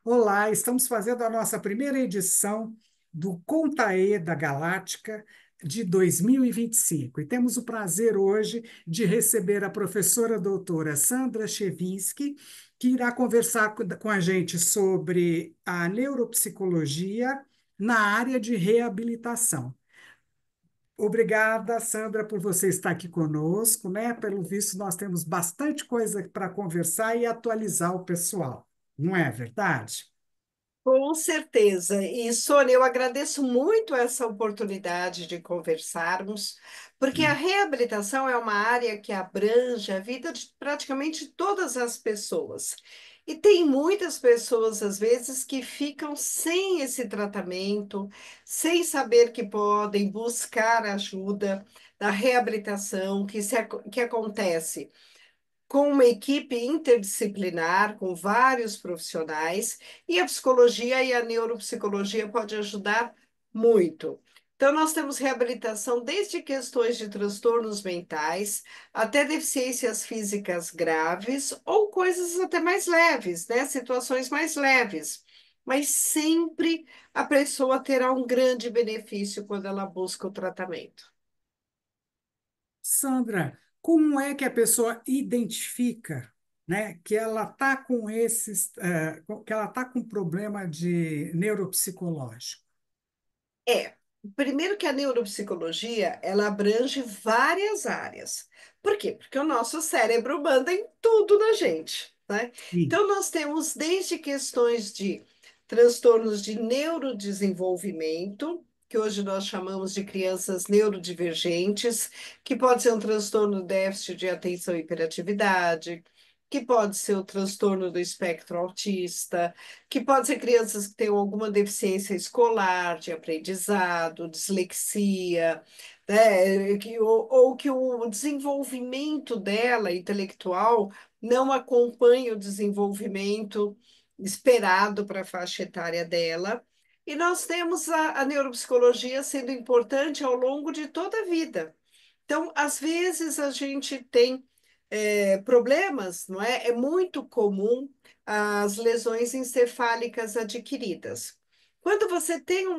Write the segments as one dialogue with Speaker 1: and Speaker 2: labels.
Speaker 1: Olá, estamos fazendo a nossa primeira edição do Contaê da Galáctica de 2025. E temos o prazer hoje de receber a professora doutora Sandra Chevinsky, que irá conversar com a gente sobre a neuropsicologia na área de reabilitação. Obrigada, Sandra, por você estar aqui conosco, né? Pelo visto, nós temos bastante coisa para conversar e atualizar o pessoal, não é verdade?
Speaker 2: Com certeza. E, Sônia, eu agradeço muito essa oportunidade de conversarmos, porque a reabilitação é uma área que abrange a vida de praticamente todas as pessoas. E tem muitas pessoas, às vezes, que ficam sem esse tratamento, sem saber que podem buscar ajuda da reabilitação, que acontece com uma equipe interdisciplinar, com vários profissionais, e a psicologia e a neuropsicologia pode ajudar muito. Então, nós temos reabilitação desde questões de transtornos mentais até deficiências físicas graves ou coisas até mais leves, né? Situações mais leves. Mas sempre a pessoa terá um grande benefício quando ela busca o tratamento.
Speaker 1: Sandra, como é que a pessoa identifica, né, que ela está com que ela está com problema de neuropsicológico?
Speaker 2: É, primeiro que a neuropsicologia, ela abrange várias áreas. Por quê? Porque o nosso cérebro manda em tudo na gente, né?
Speaker 1: Sim.
Speaker 2: Então, nós temos desde questões de transtornos de neurodesenvolvimento, que hoje nós chamamos de crianças neurodivergentes, que pode ser um transtorno do déficit de atenção e hiperatividade, que pode ser o transtorno do espectro autista, que pode ser crianças que tenham alguma deficiência escolar, de aprendizado, dislexia, né? Ou que o desenvolvimento dela, intelectual, não acompanhe o desenvolvimento esperado para a faixa etária dela. E nós temos a neuropsicologia sendo importante ao longo de toda a vida. Então, às vezes a gente tem problemas, não é? É muito comum as lesões encefálicas adquiridas. Quando você tem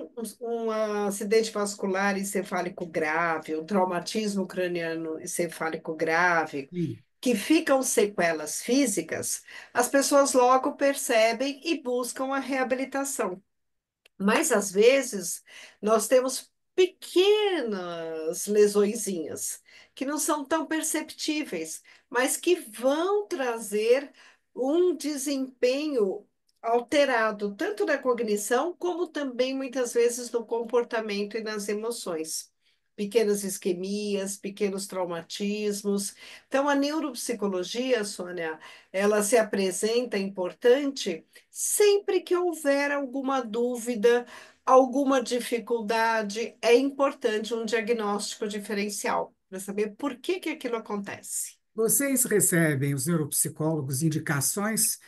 Speaker 2: um acidente vascular encefálico grave, um traumatismo craniano encefálico grave,
Speaker 1: Sim.
Speaker 2: que ficam sequelas físicas, as pessoas logo percebem e buscam a reabilitação. Mas às vezes nós temos pequenas lesõezinhas que não são tão perceptíveis, mas que vão trazer um desempenho alterado, tanto na cognição, como também muitas vezes no comportamento e nas emoções. Pequenas isquemias, pequenos traumatismos. Então, a neuropsicologia, Sônia, ela se apresenta importante sempre que houver alguma dúvida, alguma dificuldade, é importante um diagnóstico diferencial para saber por que que aquilo acontece.
Speaker 1: Vocês recebem, os neuropsicólogos, indicações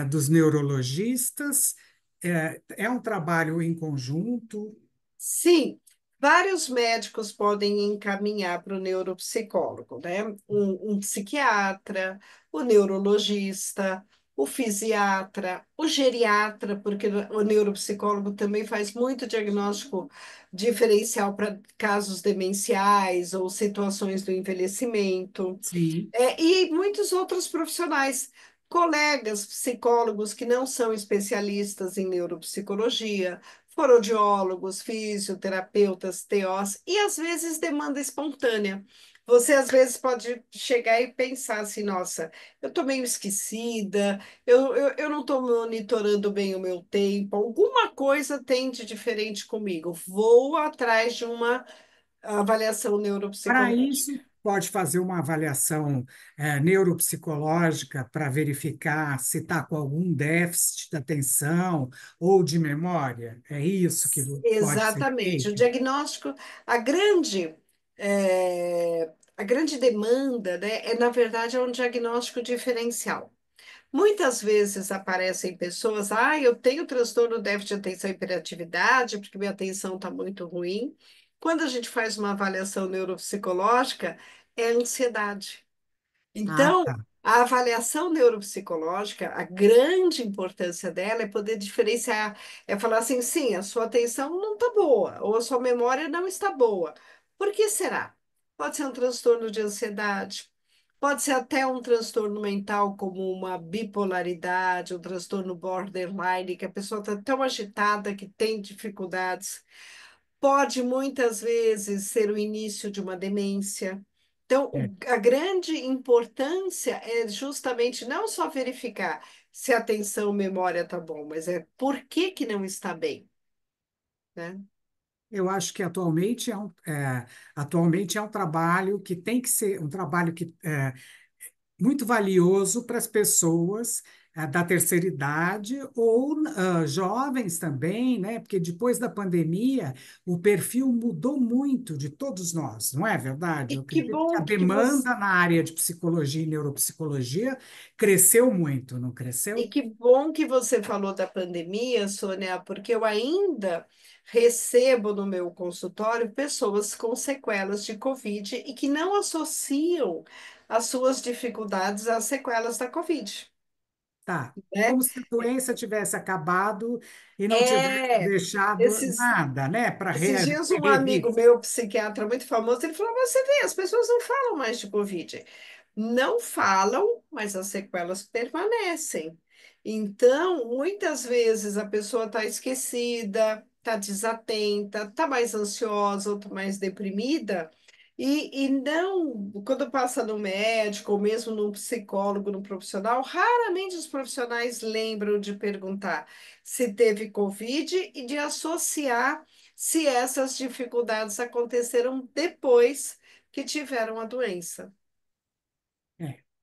Speaker 1: dos neurologistas? É um trabalho em conjunto?
Speaker 2: Sim, vários médicos podem encaminhar para o neuropsicólogo, né? Um psiquiatra, o neurologista, o fisiatra, o geriatra, porque o neuropsicólogo também faz muito diagnóstico diferencial para casos demenciais ou situações do envelhecimento.
Speaker 1: Sim.
Speaker 2: E muitos outros profissionais, colegas psicólogos que não são especialistas em neuropsicologia, fonoaudiólogos, fisioterapeutas, TOs, e às vezes demanda espontânea. Você às vezes pode chegar e pensar assim, nossa, eu estou meio esquecida, eu não estou monitorando bem o meu tempo, alguma coisa tem de diferente comigo. Vou atrás de uma avaliação
Speaker 1: Para
Speaker 2: neuropsicológica.
Speaker 1: isso, pode fazer uma avaliação neuropsicológica para verificar se está com algum déficit de atenção ou de memória. É isso que pode ser
Speaker 2: Exatamente. O
Speaker 1: feito?
Speaker 2: diagnóstico, a grande, a grande demanda, né, na verdade, é um diagnóstico diferencial. Muitas vezes aparecem pessoas, eu tenho transtorno déficit de atenção e hiperatividade, porque minha atenção está muito ruim. Quando a gente faz uma avaliação neuropsicológica, é ansiedade.
Speaker 1: Ah,
Speaker 2: Então,
Speaker 1: tá.
Speaker 2: A avaliação neuropsicológica, a grande importância dela é poder diferenciar, é falar assim, sim, a sua atenção não está boa, ou a sua memória não está boa. Por que será? Pode ser um transtorno de ansiedade, pode ser até um transtorno mental, como uma bipolaridade, um transtorno borderline, que a pessoa está tão agitada que tem dificuldades. Pode muitas vezes ser o início de uma demência. Então,
Speaker 1: É,
Speaker 2: a grande importância é justamente não só verificar se a atenção, memória está bom, mas é por que que não está bem, né?
Speaker 1: eu acho que atualmente é um trabalho que tem que ser um trabalho que muito valioso para as pessoas da terceira idade ou jovens também, né? Porque depois da pandemia o perfil mudou muito de todos nós, não é verdade?
Speaker 2: E
Speaker 1: Eu
Speaker 2: que
Speaker 1: acredito que a
Speaker 2: bom que você
Speaker 1: demanda na área de psicologia e neuropsicologia cresceu muito, não
Speaker 2: E
Speaker 1: cresceu?
Speaker 2: que bom que você falou da pandemia, Sônia, porque eu ainda recebo no meu consultório pessoas com sequelas de Covid e que não associam as suas dificuldades às sequelas da Covid,
Speaker 1: Tá.
Speaker 2: né?
Speaker 1: Como se a doença tivesse acabado e não tivesse
Speaker 2: É,
Speaker 1: deixado
Speaker 2: esses,
Speaker 1: nada, né, para
Speaker 2: esses dias um
Speaker 1: correr
Speaker 2: amigo
Speaker 1: risco.
Speaker 2: meu, psiquiatra muito famoso, ele falou, "Mas você vê, as pessoas não falam mais de Covid. Não falam, mas as sequelas permanecem. Então, muitas vezes a pessoa está esquecida, está desatenta, está mais ansiosa ou tá mais deprimida, e não, quando passa no médico ou mesmo num psicólogo, num profissional, raramente os profissionais lembram de perguntar se teve Covid e de associar se essas dificuldades aconteceram depois que tiveram a doença.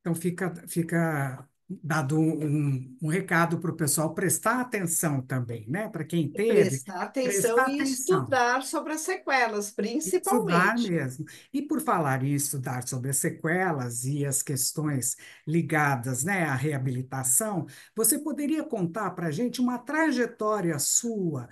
Speaker 1: Então fica dado um recado para o pessoal prestar atenção também, né? Para quem teve,
Speaker 2: Prestar atenção
Speaker 1: prestar
Speaker 2: e
Speaker 1: atenção.
Speaker 2: estudar sobre as sequelas,
Speaker 1: Estudar
Speaker 2: principalmente.
Speaker 1: mesmo. E por falar em estudar sobre as sequelas e as questões ligadas, né, à reabilitação, você poderia contar para a gente uma trajetória sua,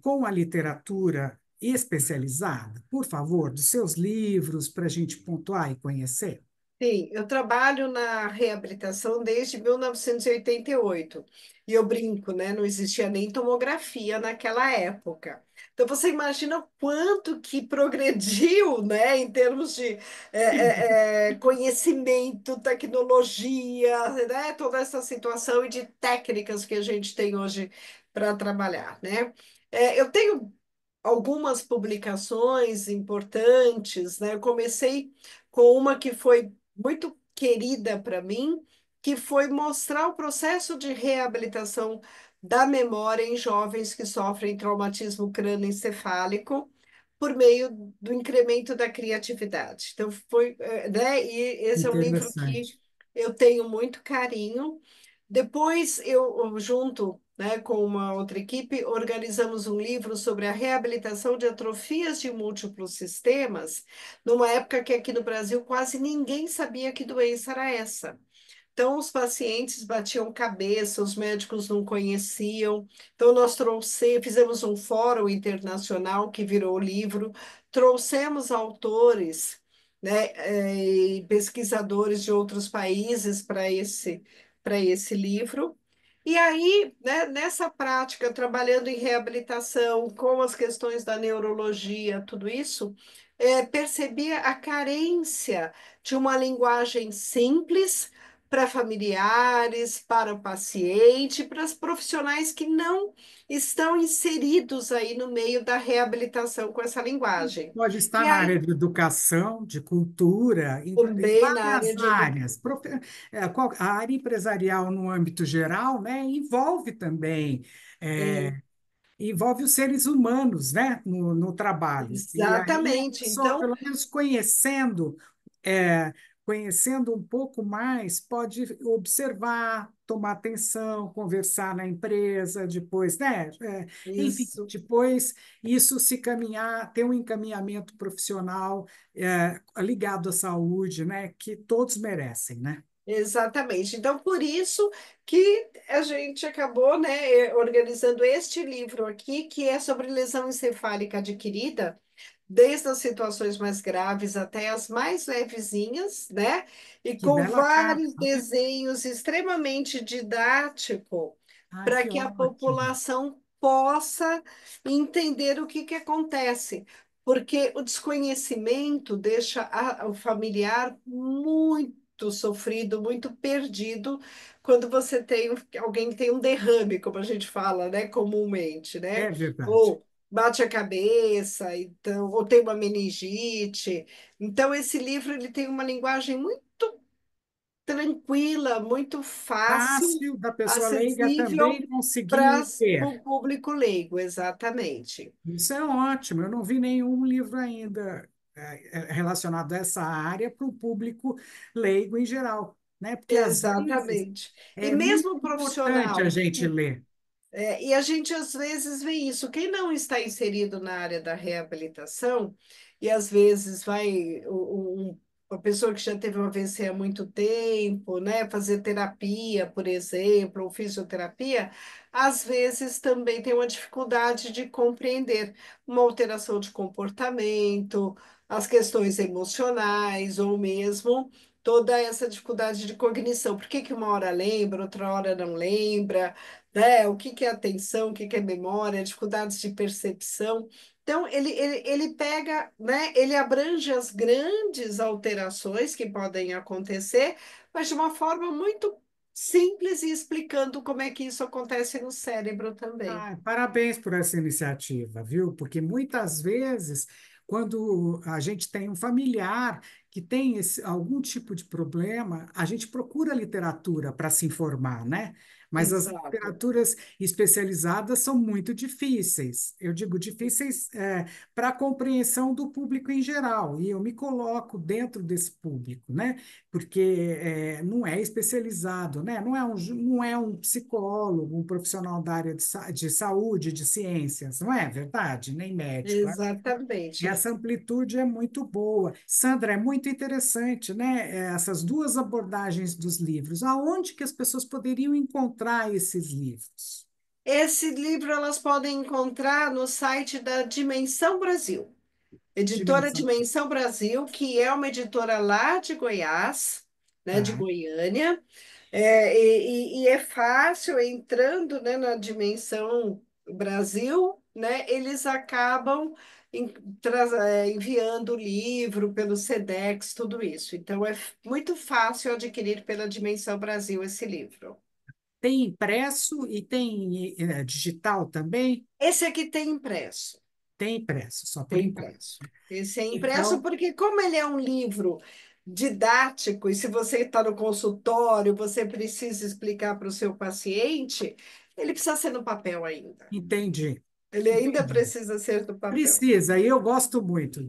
Speaker 1: com a literatura especializada, por favor, dos seus livros, para a gente pontuar e conhecer?
Speaker 2: Sim, eu trabalho na reabilitação desde 1988. E eu brinco, né? Não existia nem tomografia naquela época. Então você imagina o quanto que progrediu, né, em termos de conhecimento, tecnologia, né, toda essa situação e de técnicas que a gente tem hoje para trabalhar, né? Eu tenho algumas publicações importantes, né? Eu comecei com uma que foi muito querida para mim, que foi mostrar o processo de reabilitação da memória em jovens que sofrem traumatismo crânioencefálico por meio do incremento da criatividade. Então, foi, né? E esse é um livro que
Speaker 1: Interessante.
Speaker 2: eu tenho muito carinho. Depois, junto, né, com uma outra equipe, organizamos um livro sobre a reabilitação de atrofias de múltiplos sistemas, numa época que aqui no Brasil quase ninguém sabia que doença era essa. Então, os pacientes batiam cabeça, os médicos não conheciam. Então, fizemos um fórum internacional que virou livro, trouxemos autores, né, e pesquisadores de outros países para esse livro. E aí, né, nessa prática, trabalhando em reabilitação, com as questões da neurologia, tudo isso, percebia a carência de uma linguagem simples para familiares, para o paciente, para os profissionais que não estão inseridos aí no meio da reabilitação com essa linguagem.
Speaker 1: Pode
Speaker 2: E
Speaker 1: estar na área
Speaker 2: aí,
Speaker 1: de educação, de cultura, em
Speaker 2: também na área
Speaker 1: várias
Speaker 2: de
Speaker 1: áreas. A área empresarial, no âmbito geral, né, envolve também,
Speaker 2: é,
Speaker 1: é, envolve os seres humanos, né, no trabalho. E aí a
Speaker 2: exatamente.
Speaker 1: pessoa,
Speaker 2: Então,
Speaker 1: pelo menos é, conhecendo um pouco mais, pode observar, tomar atenção, conversar na empresa, depois, né? Enfim,
Speaker 2: isso.
Speaker 1: depois isso se caminhar, ter um encaminhamento profissional ligado à saúde, né? Que todos merecem, né?
Speaker 2: Exatamente. Então, por isso que a gente acabou, né, organizando este livro aqui, que é sobre lesão encefálica adquirida, desde as situações mais graves até as mais levezinhas, né? E
Speaker 1: Que
Speaker 2: com
Speaker 1: bela capa,
Speaker 2: vários
Speaker 1: né?
Speaker 2: desenhos extremamente didático
Speaker 1: Ai,
Speaker 2: para
Speaker 1: que
Speaker 2: que a
Speaker 1: ótimo.
Speaker 2: população possa entender o que que acontece. Porque o desconhecimento deixa o familiar muito sofrido, muito perdido, quando você tem alguém que tem um derrame, como a gente fala, né, comumente, né?
Speaker 1: É verdade.
Speaker 2: Ou bate a cabeça, então, ou tem uma meningite. Então, esse livro ele tem uma linguagem muito tranquila, muito fácil,
Speaker 1: Fácil da pessoa leiga
Speaker 2: acessível
Speaker 1: também
Speaker 2: para
Speaker 1: conseguir ler.
Speaker 2: o público leigo, exatamente.
Speaker 1: Isso é ótimo. Eu não vi nenhum livro ainda relacionado a essa área para o público leigo em geral, né? Porque às vezes
Speaker 2: Exatamente. E
Speaker 1: é muito
Speaker 2: mesmo o
Speaker 1: importante a
Speaker 2: profissional
Speaker 1: gente ler.
Speaker 2: e a gente às vezes vê isso. Quem não está inserido na área da reabilitação, e às vezes vai uma pessoa que já teve um AVC há muito tempo, né, fazer terapia, por exemplo, ou fisioterapia, às vezes também tem uma dificuldade de compreender uma alteração de comportamento, as questões emocionais, ou mesmo toda essa dificuldade de cognição. Por que que uma hora lembra, outra hora não lembra? Né? O que que é atenção, o que que é memória, dificuldades de percepção. Então, ele pega, né? Ele abrange as grandes alterações que podem acontecer, mas de uma forma muito simples e explicando como é que isso acontece no cérebro também.
Speaker 1: Ah, parabéns por essa iniciativa, viu? Porque muitas vezes, quando a gente tem um familiar que tem algum tipo de problema, a gente procura literatura para se informar, né? Mas as
Speaker 2: Exato.
Speaker 1: literaturas especializadas são muito difíceis. Eu digo difíceis, para a compreensão do público em geral, e eu me coloco dentro desse público, né? Porque não é especializado, né? Não é um psicólogo, um profissional da área de saúde, de ciências, não é verdade? Nem médico.
Speaker 2: Exatamente.
Speaker 1: Essa amplitude é muito boa. Sandra, é muito interessante, né? Essas duas abordagens dos livros. Aonde que as pessoas poderiam encontrar esses livros?
Speaker 2: Esse livro elas podem encontrar no site da Dimensão Brasil. Editora
Speaker 1: Dimensão.
Speaker 2: Dimensão Brasil, que é uma editora lá de Goiás, né, de
Speaker 1: Tá.
Speaker 2: Goiânia, e é fácil entrando, né, na Dimensão Brasil, né, eles acabam em- enviando o livro pelo Sedex, tudo isso. Então é muito fácil adquirir pela Dimensão Brasil esse livro.
Speaker 1: Tem impresso e tem digital também?
Speaker 2: Esse aqui tem impresso.
Speaker 1: Tem impresso, só por
Speaker 2: Tem
Speaker 1: enquanto.
Speaker 2: impresso. Esse é impresso
Speaker 1: Então,
Speaker 2: porque, como ele é um livro didático, e se você está no consultório, você precisa explicar para o seu paciente, ele precisa ser no papel ainda.
Speaker 1: entendi.
Speaker 2: Ele ainda
Speaker 1: Entendi.
Speaker 2: precisa ser no papel.
Speaker 1: Precisa, e eu gosto muito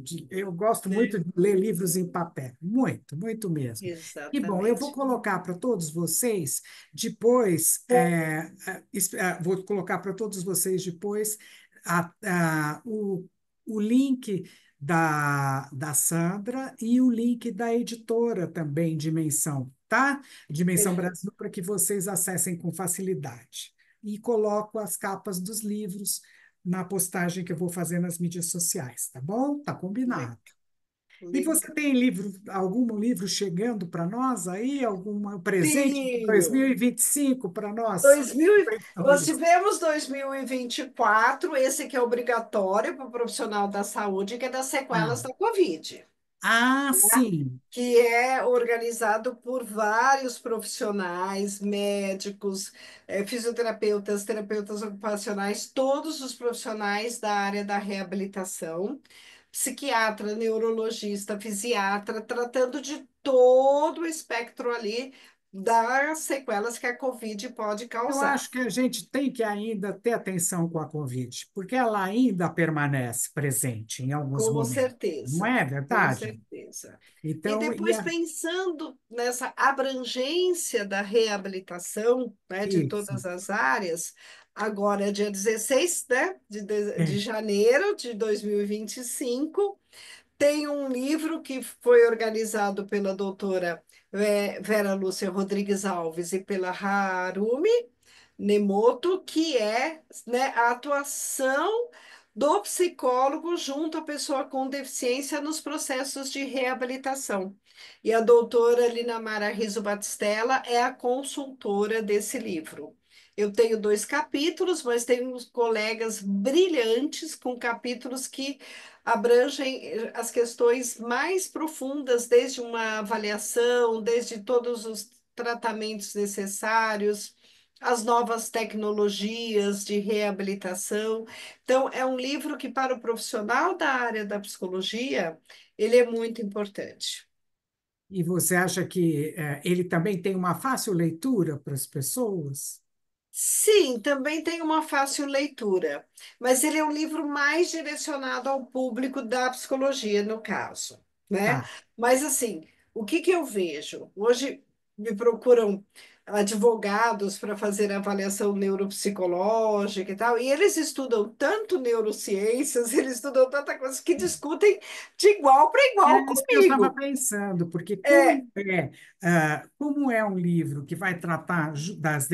Speaker 2: Né?
Speaker 1: de ler livros em papel, muito, muito mesmo. E bom, eu vou
Speaker 2: Exatamente.
Speaker 1: colocar para todos vocês depois, vou colocar para todos vocês depois o link da Sandra e o link da editora também, Dimensão, tá? Dimensão
Speaker 2: Perfeito.
Speaker 1: Brasil, para que vocês acessem com facilidade. E coloco as capas dos livros na postagem que eu vou fazer nas mídias sociais, tá bom? Tá combinado. E você
Speaker 2: Legal.
Speaker 1: tem algum livro chegando para nós aí? Algum presente de
Speaker 2: Tenho.
Speaker 1: 2025 para nós?
Speaker 2: 2000, nós
Speaker 1: Olhos.
Speaker 2: tivemos 2024, esse que é obrigatório para o profissional da saúde, que é das
Speaker 1: Ah,
Speaker 2: sequelas da Covid.
Speaker 1: sim.
Speaker 2: Que é organizado por vários profissionais, médicos, fisioterapeutas, terapeutas ocupacionais, todos os profissionais da área da reabilitação, psiquiatra, neurologista, fisiatra, tratando de todo o espectro ali das sequelas que a Covid pode
Speaker 1: Eu
Speaker 2: causar.
Speaker 1: acho que a gente tem que ainda ter atenção com a Covid, porque ela ainda permanece presente em alguns
Speaker 2: Com
Speaker 1: momentos, não
Speaker 2: certeza,
Speaker 1: é
Speaker 2: com
Speaker 1: verdade?
Speaker 2: certeza. E
Speaker 1: Então,
Speaker 2: depois, pensando nessa abrangência da reabilitação, né, de
Speaker 1: isso.
Speaker 2: todas as áreas, agora é dia 16, né, de
Speaker 1: É.
Speaker 2: janeiro de 2025, tem um livro que foi organizado pela doutora Vera Lúcia Rodrigues Alves e pela Harumi Nemoto, que é, né, a atuação do psicólogo junto à pessoa com deficiência nos processos de reabilitação. E a doutora Linamara Riso Batistella é a consultora desse livro. Eu tenho dois capítulos, mas tenho uns colegas brilhantes com capítulos que abrangem as questões mais profundas, desde uma avaliação, desde todos os tratamentos necessários, as novas tecnologias de reabilitação. Então, é um livro que, para o profissional da área da psicologia, ele é muito importante.
Speaker 1: E você acha que ele também tem uma fácil leitura para as pessoas?
Speaker 2: Sim, também tem uma fácil leitura, mas ele é um livro mais direcionado ao público da psicologia, no caso, né?
Speaker 1: Tá.
Speaker 2: Mas assim, o que que eu vejo? Hoje me procuram advogados para fazer avaliação neuropsicológica e tal, e eles estudam tanto neurociências, eles estudam tanta coisa que discutem de igual para
Speaker 1: É
Speaker 2: igual
Speaker 1: isso que eu estava
Speaker 2: comigo.
Speaker 1: pensando, porque
Speaker 2: É,
Speaker 1: como é um livro que vai tratar das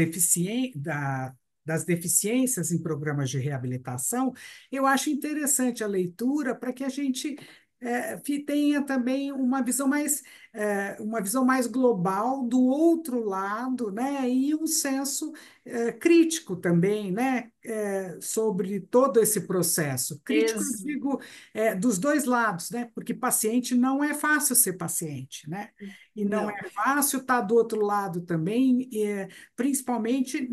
Speaker 1: deficiências em programas de reabilitação, eu acho interessante a leitura para que a gente tenha também uma visão mais global do outro lado, né? E um senso crítico também, né? Sobre todo esse processo. Crítico, eu
Speaker 2: ex-
Speaker 1: digo dos dois lados, né? Porque paciente não é fácil ser paciente, né? E não
Speaker 2: não.
Speaker 1: é fácil estar do outro lado também, principalmente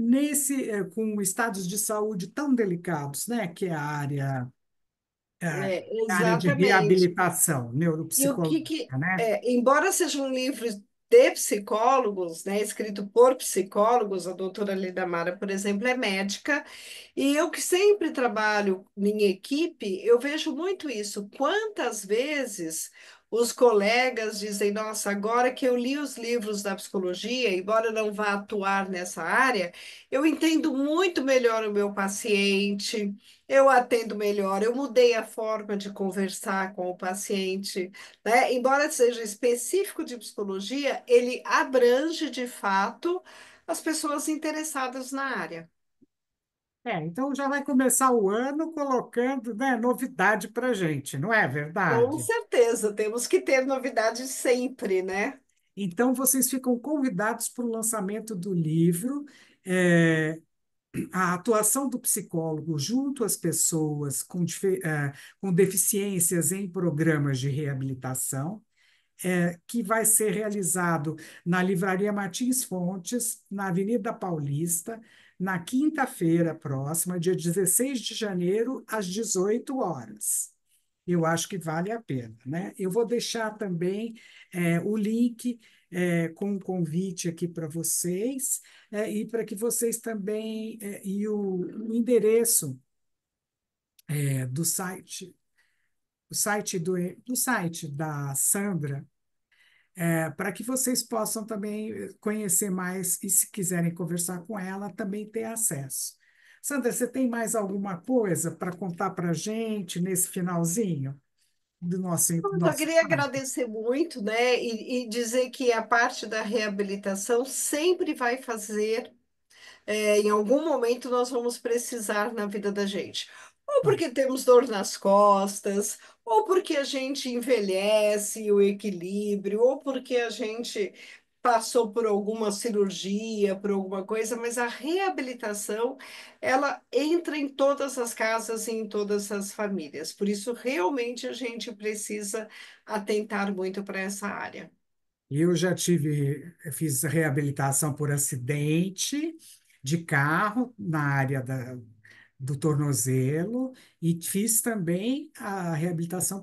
Speaker 1: com estados de saúde tão delicados, né? Que é
Speaker 2: É,
Speaker 1: a área de
Speaker 2: exatamente.
Speaker 1: reabilitação
Speaker 2: E o que
Speaker 1: neuropsicológica, né?
Speaker 2: embora seja um livro de psicólogos, né, escrito por psicólogos, a doutora Lida Mara, por exemplo, é médica, e eu que sempre trabalho em equipe, eu vejo muito isso. Quantas vezes os colegas dizem, nossa, agora que eu li os livros da psicologia, embora eu não vá atuar nessa área, eu entendo muito melhor o meu paciente, eu atendo melhor, eu mudei a forma de conversar com o paciente, né? Embora seja específico de psicologia, ele abrange de fato as pessoas interessadas na área.
Speaker 1: Então já vai começar o ano colocando, né, novidade para a gente, não é
Speaker 2: Com
Speaker 1: verdade?
Speaker 2: certeza, temos que ter novidades sempre, né?
Speaker 1: Então, vocês ficam convidados para o lançamento do livro. É, a atuação do psicólogo junto às pessoas com deficiências em programas de reabilitação, que vai ser realizado na Livraria Martins Fontes, na Avenida Paulista, na quinta-feira próxima, dia 16 de janeiro, às 18 horas. Eu acho que vale a pena, né? Eu vou deixar também o link com o convite aqui para vocês e para que vocês também e o endereço do site, do site da Sandra, para que vocês possam também conhecer mais e, se quiserem conversar com ela, também ter acesso. Sandra, você tem mais alguma coisa para contar para a gente nesse finalzinho do
Speaker 2: Eu só
Speaker 1: nosso
Speaker 2: queria
Speaker 1: papo?
Speaker 2: agradecer muito, né? E dizer que a parte da reabilitação sempre vai fazer em algum momento nós vamos precisar na vida da gente. Ou porque temos dor nas costas, ou porque a gente envelhece, o equilíbrio, ou porque a gente passou por alguma cirurgia, por alguma coisa, mas a reabilitação, ela entra em todas as casas e em todas as famílias. Por isso, realmente, a gente precisa atentar muito para essa área.
Speaker 1: Fiz reabilitação por acidente de carro na área do tornozelo e fiz também a reabilitação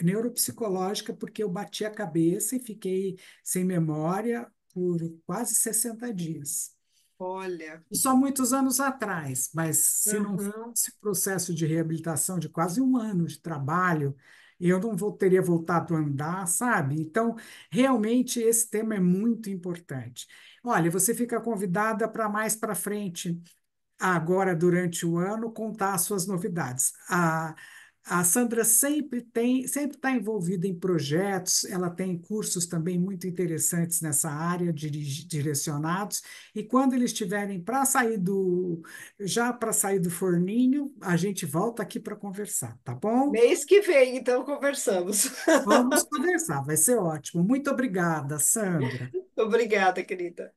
Speaker 1: neuropsicológica porque eu bati a cabeça e fiquei sem memória por quase 60 dias.
Speaker 2: Olha,
Speaker 1: Isso há muitos anos atrás, mas se não
Speaker 2: uhum.
Speaker 1: fosse o processo de reabilitação de quase um ano de trabalho, eu não teria voltado a andar, sabe? Então, realmente, esse tema é muito importante. Olha, você fica convidada para mais para frente, agora durante o ano, contar as suas novidades. A Sandra sempre está envolvida em projetos, ela tem cursos também muito interessantes nessa área, direcionados, e quando eles estiverem já para sair do forninho, a gente volta aqui para conversar, tá bom?
Speaker 2: Mês que vem, então, conversamos.
Speaker 1: Vamos conversar, vai ser ótimo. Muito obrigada, Sandra.
Speaker 2: Obrigada, querida.